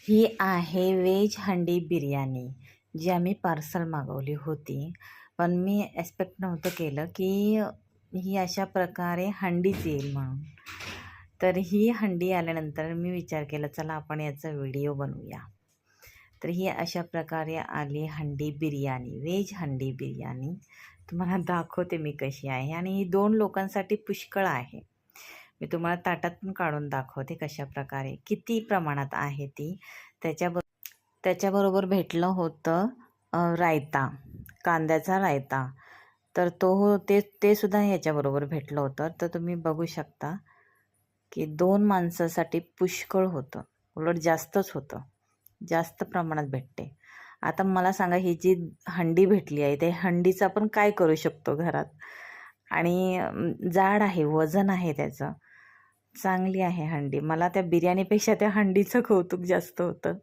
ही आहे व्हेज हंडी बिर्याणी, जी आम्ही पार्सल मागवली होती. पण मी एक्सपेक्ट नव्हतं केलं की ही अशा प्रकारे हंडीच येईल म्हणून. तर ही हंडी आल्यानंतर मी विचार केला, चला आपण याचा व्हिडिओ बनवूया. तर ही अशा प्रकारे आली हंडी बिर्याणी, व्हेज हंडी बिर्याणी. तुम्हाला दाखवते मी कशी आहे, आणि ही 2 लोकांसाठी पुष्कळ आहे. मी तुम्हाला ताटात पण काढून दाखवते कशा प्रकारे, किती प्रमाणात आहे ती. त्याच्याबरोबर भेटलं होतं रायता, कांद्याचा रायता. तर ते सुद्धा ह्याच्याबरोबर भेटलं होतं. तर तुम्ही बघू शकता की 2 माणसासाठी पुष्कळ होतं, उलट जास्तच होतं, जास्त प्रमाणात भेटते. आता मला सांगा, ही जी हंडी भेटली आहे, त्या हंडीचं आपण काय करू शकतो घरात? आणि जाड आहे, वजन आहे त्याचं, चांगली आहे हंडी. मला त्या बिर्याणीपेक्षा त्या हंडीचं कौतुक जास्त होतं.